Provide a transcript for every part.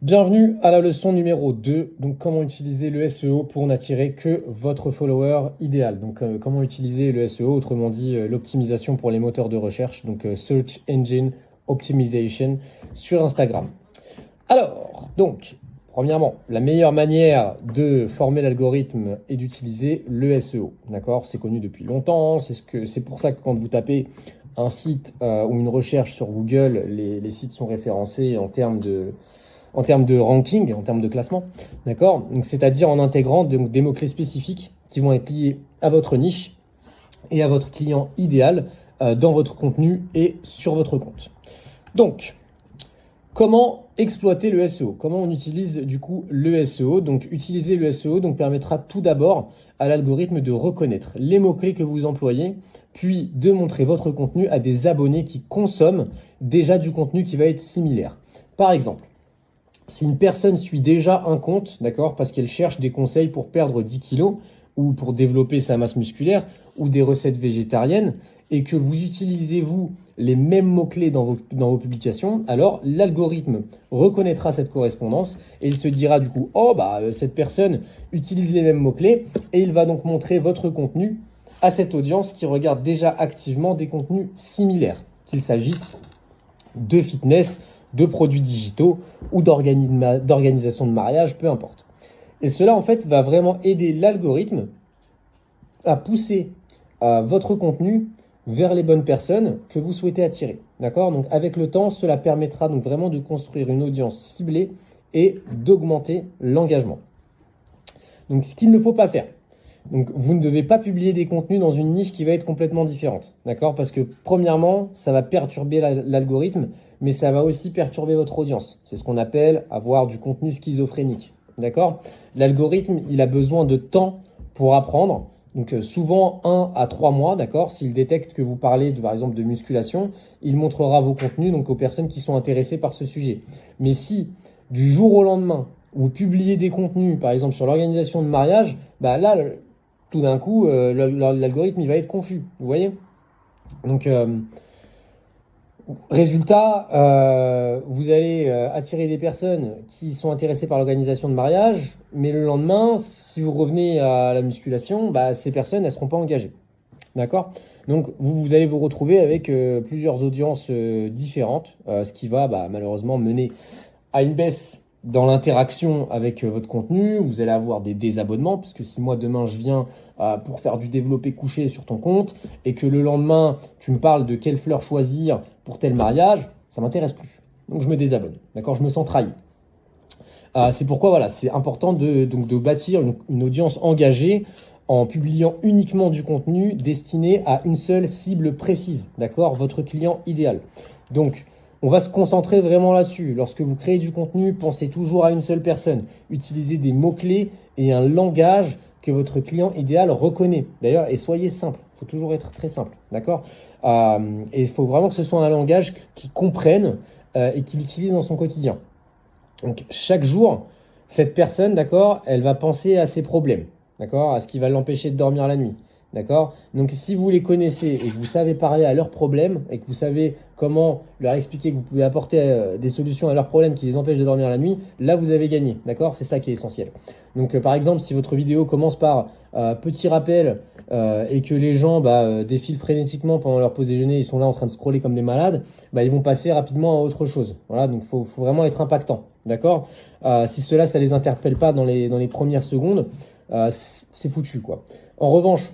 Bienvenue à la leçon numéro 2, donc comment utiliser le SEO pour n'attirer que votre follower idéal. Donc comment utiliser le SEO, autrement dit l'optimisation pour les moteurs de recherche, donc Search Engine Optimization sur Instagram. Alors, donc, premièrement, la meilleure manière de former l'algorithme est d'utiliser le SEO. D'accord? C'est connu depuis longtemps, c'est pour ça que quand vous tapez un site ou une recherche sur Google, les sites sont référencés en termes de ranking, en termes de classement, d'accord? Donc, c'est-à-dire en intégrant des mots-clés spécifiques qui vont être liés à votre niche et à votre client idéal dans votre contenu et sur votre compte. Donc, comment exploiter le SEO? Comment on utilise du coup le SEO? Donc, utiliser le SEO permettra tout d'abord à l'algorithme de reconnaître les mots-clés que vous employez, puis de montrer votre contenu à des abonnés qui consomment déjà du contenu qui va être similaire. Par exemple, si une personne suit déjà un compte, d'accord, parce qu'elle cherche des conseils pour perdre 10 kilos ou pour développer sa masse musculaire ou des recettes végétariennes et que vous utilisez, vous, les mêmes mots-clés dans vos publications, alors l'algorithme reconnaîtra cette correspondance et il se dira du coup, oh, cette personne utilise les mêmes mots-clés et il va donc montrer votre contenu à cette audience qui regarde déjà activement des contenus similaires, qu'il s'agisse de fitness, de produits digitaux ou d'organisation de mariage, peu importe. Et cela, en fait, va vraiment aider l'algorithme à pousser votre contenu vers les bonnes personnes que vous souhaitez attirer. D'accord? Donc, avec le temps, cela permettra donc vraiment de construire une audience ciblée et d'augmenter l'engagement. Donc, ce qu'il ne faut pas faire. Donc, vous ne devez pas publier des contenus dans une niche qui va être complètement différente. D'accord? Parce que, premièrement, ça va perturber l'algorithme, mais ça va aussi perturber votre audience. C'est ce qu'on appelle avoir du contenu schizophrénique. D'accord? L'algorithme, il a besoin de temps pour apprendre. Donc, souvent 1 à 3 mois, d'accord? S'il détecte que vous parlez, par exemple, de musculation, il montrera vos contenus donc, aux personnes qui sont intéressées par ce sujet. Mais si, du jour au lendemain, vous publiez des contenus, par exemple, sur l'organisation de mariage, là, tout d'un coup, l'algorithme il va être confus, vous voyez? Donc, résultat, vous allez attirer des personnes qui sont intéressées par l'organisation de mariage, mais le lendemain, si vous revenez à la musculation, ces personnes, elles ne seront pas engagées. D'accord? Donc, vous allez vous retrouver avec plusieurs audiences différentes, ce qui va malheureusement mener à une baisse dans l'interaction avec votre contenu. Vous allez avoir des désabonnements, parce que si moi demain je viens pour faire du développé couché sur ton compte et que le lendemain tu me parles de quelle fleur choisir pour tel mariage, ça m'intéresse plus. Donc je me désabonne, d'accord? Je me sens trahi. C'est pourquoi voilà, c'est important de bâtir une audience engagée en publiant uniquement du contenu destiné à une seule cible précise, d'accord? Votre client idéal. Donc, on va se concentrer vraiment là-dessus. Lorsque vous créez du contenu, pensez toujours à une seule personne. Utilisez des mots-clés et un langage que votre client idéal reconnaît. D'ailleurs, et soyez simple. Il faut toujours être très simple, d'accord? Et il faut vraiment que ce soit un langage qu'il comprenne et qu'il utilise dans son quotidien. Donc, chaque jour, cette personne, d'accord, elle va penser à ses problèmes, d'accord, à ce qui va l'empêcher de dormir la nuit. D'accord? Donc, si vous les connaissez et que vous savez parler à leurs problèmes et que vous savez comment leur expliquer que vous pouvez apporter des solutions à leurs problèmes qui les empêchent de dormir la nuit, là, vous avez gagné. D'accord? C'est ça qui est essentiel. Donc, par exemple, si votre vidéo commence par petit rappel et que les gens défilent frénétiquement pendant leur pause déjeuner, ils sont là en train de scroller comme des malades, ils vont passer rapidement à autre chose. Voilà, donc faut vraiment être impactant. D'accord? Si cela, ça les interpelle pas dans les premières secondes, c'est foutu, quoi. En revanche,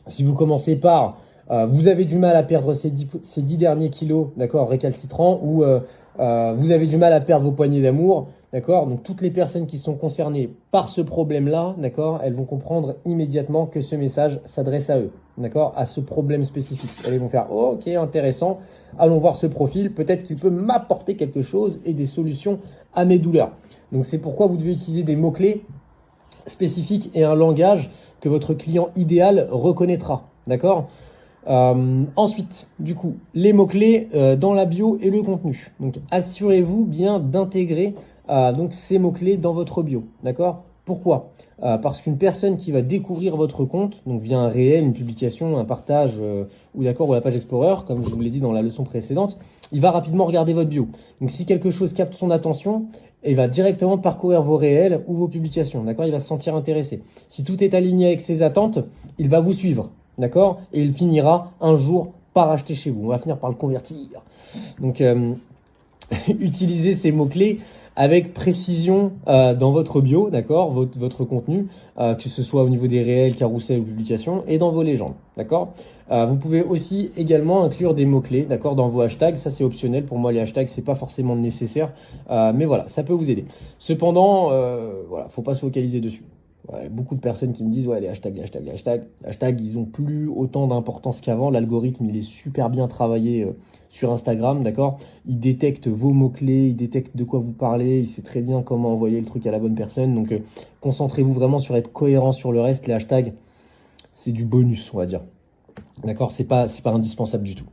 si vous commencez par vous avez du mal à perdre ces 10 derniers kilos, d'accord, récalcitrants, ou vous avez du mal à perdre vos poignées d'amour, d'accord, donc toutes les personnes qui sont concernées par ce problème-là, d'accord, elles vont comprendre immédiatement que ce message s'adresse à eux, d'accord, à ce problème spécifique. Elles vont faire oh, ok, intéressant, allons voir ce profil, peut-être qu'il peut m'apporter quelque chose et des solutions à mes douleurs. Donc c'est pourquoi vous devez utiliser des mots-clés spécifique et un langage que votre client idéal reconnaîtra. D'accord? Ensuite, du coup, les mots-clés dans la bio et le contenu. Donc, assurez-vous bien d'intégrer donc ces mots-clés dans votre bio. D'accord? Pourquoi? Parce qu'une personne qui va découvrir votre compte, donc via un réel, une publication, un partage ou d'accord, ou la page Explorer, comme je vous l'ai dit dans la leçon précédente, il va rapidement regarder votre bio. Donc si quelque chose capte son attention, il va directement parcourir vos réels ou vos publications, d'accord? Il va se sentir intéressé. Si tout est aligné avec ses attentes, il va vous suivre, d'accord? Et il finira un jour par acheter chez vous. On va finir par le convertir. Donc utilisez ces mots-clés avec précision dans votre bio, d'accord, votre contenu, que ce soit au niveau des réels, carousels ou publications, et dans vos légendes, d'accord. Vous pouvez aussi également inclure des mots-clés, d'accord, dans vos hashtags. Ça, c'est optionnel. Pour moi, les hashtags, c'est pas forcément nécessaire, mais voilà, ça peut vous aider. Cependant, voilà, faut pas se focaliser dessus. Ouais, beaucoup de personnes qui me disent ouais, les hashtags, ils ont plus autant d'importance qu'avant. L'algorithme, il est super bien travaillé sur Instagram, d'accord? Il détecte vos mots-clés, il détecte de quoi vous parlez, il sait très bien comment envoyer le truc à la bonne personne. Donc, concentrez-vous vraiment sur être cohérent sur le reste. Les hashtags, c'est du bonus, on va dire. D'accord? C'est pas indispensable du tout.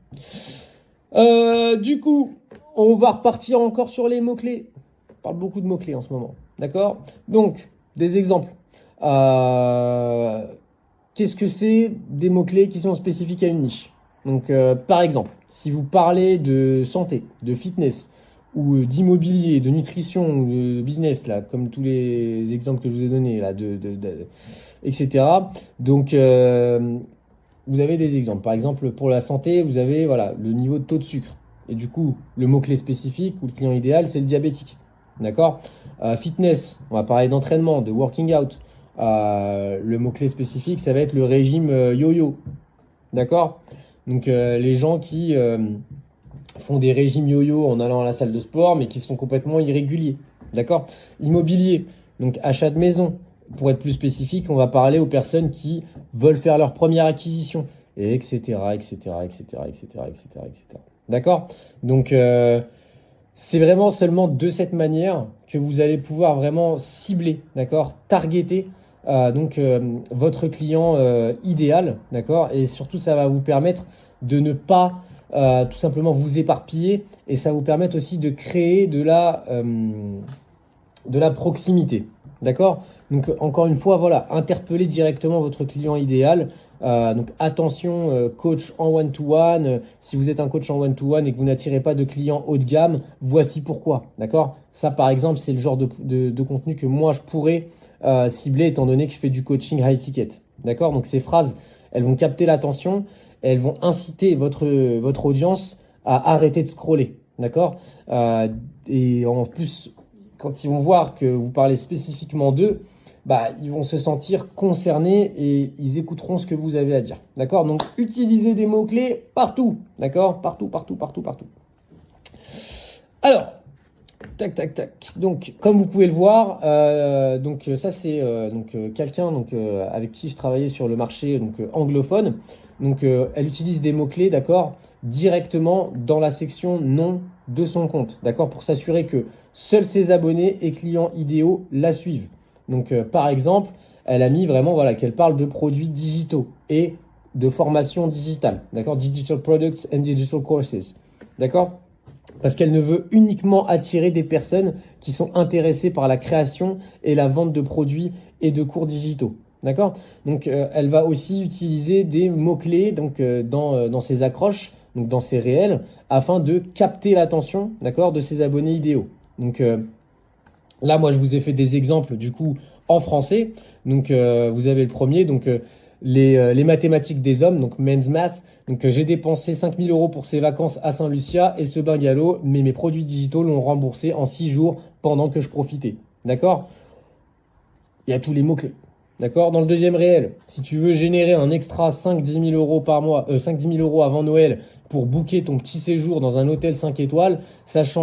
Du coup, on va repartir encore sur les mots-clés. On parle beaucoup de mots-clés en ce moment, d'accord? Donc, des exemples. Qu'est-ce que c'est des mots-clés qui sont spécifiques à une niche? Donc, par exemple, si vous parlez de santé, de fitness, ou d'immobilier, de nutrition, ou de business, là, comme tous les exemples que je vous ai donnés, là, etc. Donc, vous avez des exemples. Par exemple, pour la santé, vous avez voilà, le niveau de taux de sucre. Et du coup, le mot-clé spécifique ou le client idéal, c'est le diabétique. D'accord? Fitness, on va parler d'entraînement, de working out. Le mot-clé spécifique, ça va être le régime yo-yo. D'accord? Donc, les gens qui font des régimes yo-yo en allant à la salle de sport, mais qui sont complètement irréguliers. D'accord? Immobilier, donc achat de maison. Pour être plus spécifique, on va parler aux personnes qui veulent faire leur première acquisition, et etc., etc., etc., etc., etc., etc. D'accord? Donc, c'est vraiment seulement de cette manière que vous allez pouvoir vraiment cibler, d'accord, targeter votre client idéal, d'accord, et surtout ça va vous permettre de ne pas tout simplement vous éparpiller et ça va vous permettre aussi de créer de la proximité, d'accord. Donc encore une fois, voilà, interpellez directement votre client idéal. Donc attention, coach en one-to-one. Si vous êtes un coach en one-to-one et que vous n'attirez pas de clients haut de gamme, voici pourquoi. D'accord? Ça, par exemple, c'est le genre de contenu que moi, je pourrais cibler étant donné que je fais du coaching high ticket. D'accord? Donc ces phrases, elles vont capter l'attention, elles vont inciter votre audience à arrêter de scroller. D'accord? Et en plus, quand ils vont voir que vous parlez spécifiquement d'eux, bah, ils vont se sentir concernés et ils écouteront ce que vous avez à dire. D'accord? Donc, utilisez des mots-clés partout. D'accord? Partout, partout, partout, partout. Alors, tac, tac, tac. Donc, comme vous pouvez le voir, ça, c'est quelqu'un avec qui je travaillais sur le marché anglophone. Donc, elle utilise des mots-clés, d'accord, directement dans la section nom de son compte. D'accord? Pour s'assurer que seuls ses abonnés et clients idéaux la suivent. Donc, par exemple, elle a mis vraiment voilà, qu'elle parle de produits digitaux et de formation digitale. D'accord? Digital Products and Digital Courses. D'accord? Parce qu'elle ne veut uniquement attirer des personnes qui sont intéressées par la création et la vente de produits et de cours digitaux. D'accord? Donc, elle va aussi utiliser des mots-clés dans ses accroches, donc dans ses réels, afin de capter l'attention, d'accord, de ses abonnés idéaux. Donc, là, moi, je vous ai fait des exemples du coup en français. Donc, vous avez le premier, donc les mathématiques des hommes, donc men's math. Donc, j'ai dépensé 5 000 € pour ces vacances à Saint-Lucia et ce bungalow, mais mes produits digitaux l'ont remboursé en 6 jours pendant que je profitais. D'accord? Il y a tous les mots-clés. D'accord? Dans le deuxième réel, si tu veux générer un extra 5-10 000 € par mois, 5-10 000 € avant Noël pour booker ton petit séjour dans un hôtel 5 étoiles, sache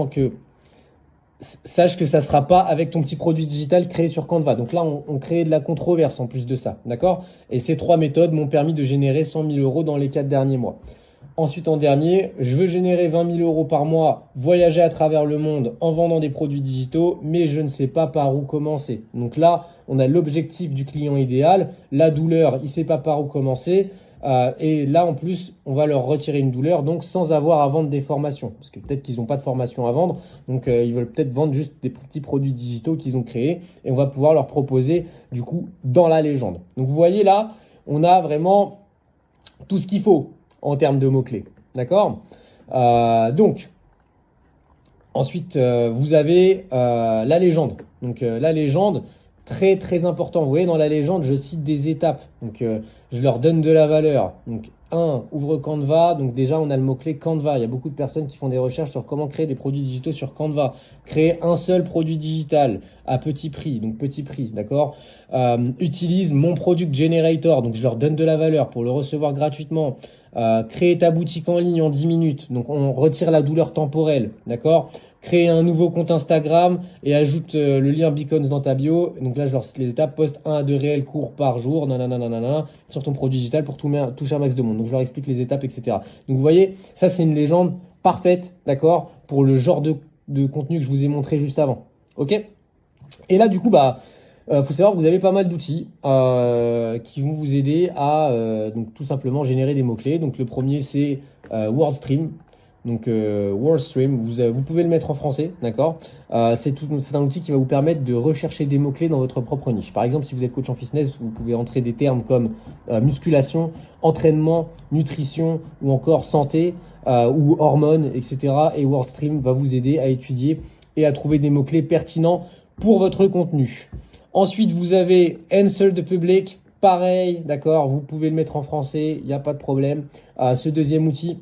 que ça ne sera pas avec ton petit produit digital créé sur Canva. Donc là, on crée de la controverse en plus de ça. D'accord? Et ces 3 méthodes m'ont permis de générer 100 000 € dans les 4 derniers mois. Ensuite, en dernier, je veux générer 20 000 € par mois, voyager à travers le monde en vendant des produits digitaux, mais je ne sais pas par où commencer. Donc là, on a l'objectif du client idéal, la douleur, il ne sait pas par où commencer. Et là, en plus, on va leur retirer une douleur, donc sans avoir à vendre des formations. Parce que peut-être qu'ils n'ont pas de formation à vendre, donc ils veulent peut-être vendre juste des petits produits digitaux qu'ils ont créés. Et on va pouvoir leur proposer, du coup, dans la légende. Donc vous voyez là, on a vraiment tout ce qu'il faut en termes de mots-clés. D'accord ? Donc, ensuite, vous avez la légende. Donc la légende, très très important. Vous voyez, dans la légende, je cite des étapes. Donc je leur donne de la valeur. Donc ouvre Canva. Donc déjà, on a le mot-clé Canva. Il y a beaucoup de personnes qui font des recherches sur comment créer des produits digitaux sur Canva. Créer un seul produit digital à petit prix. Donc petit prix, d'accord. Utilise mon Product Generator. Donc je leur donne de la valeur pour le recevoir gratuitement. Créer ta boutique en ligne en 10 minutes. Donc on retire la douleur temporelle, d'accord. Créer un nouveau compte Instagram et ajoute le lien Beacons dans ta bio. Donc là, je leur cite les étapes. Poste 1 à 2 réels cours par jour, nanana, sur ton produit digital pour toucher un max de monde. Donc je leur explique les étapes, etc. Donc vous voyez, ça c'est une légende parfaite, d'accord, pour le genre de contenu que je vous ai montré juste avant. Ok ? Et là, du coup, faut savoir que vous avez pas mal d'outils qui vont vous aider à donc tout simplement générer des mots-clés. Donc le premier, c'est WordStream. Donc WordStream, vous pouvez le mettre en français, d'accord. C'est un outil qui va vous permettre de rechercher des mots-clés dans votre propre niche. Par exemple, si vous êtes coach en fitness, vous pouvez entrer des termes comme musculation, entraînement, nutrition ou encore santé ou hormones, etc. Et WordStream va vous aider à étudier et à trouver des mots-clés pertinents pour votre contenu. Ensuite, vous avez Answer the Public, pareil, d'accord, vous pouvez le mettre en français, il n'y a pas de problème. Ce deuxième outil,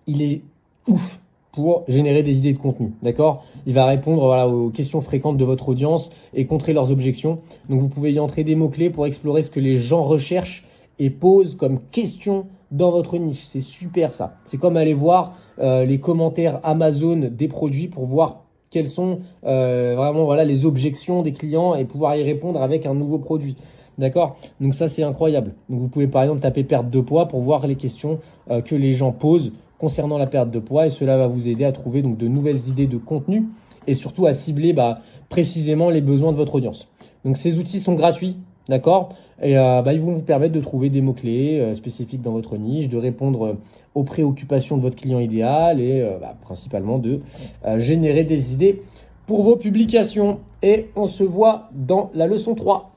il est ouf pour générer des idées de contenu, d'accord. Il va répondre aux questions fréquentes de votre audience et contrer leurs objections. Donc, vous pouvez y entrer des mots-clés pour explorer ce que les gens recherchent et posent comme question dans votre niche. C'est super ça. C'est comme aller voir les commentaires Amazon des produits pour voir quelles sont vraiment les objections des clients et pouvoir y répondre avec un nouveau produit. D'accord ? Donc ça, c'est incroyable. Donc vous pouvez par exemple taper perte de poids pour voir les questions que les gens posent concernant la perte de poids et cela va vous aider à trouver donc de nouvelles idées de contenu et surtout à cibler précisément les besoins de votre audience. Donc ces outils sont gratuits, d'accord ? Et ils vont vous permettre de trouver des mots-clés spécifiques dans votre niche, de répondre aux préoccupations de votre client idéal et principalement de générer des idées pour vos publications. Et on se voit dans la leçon 3.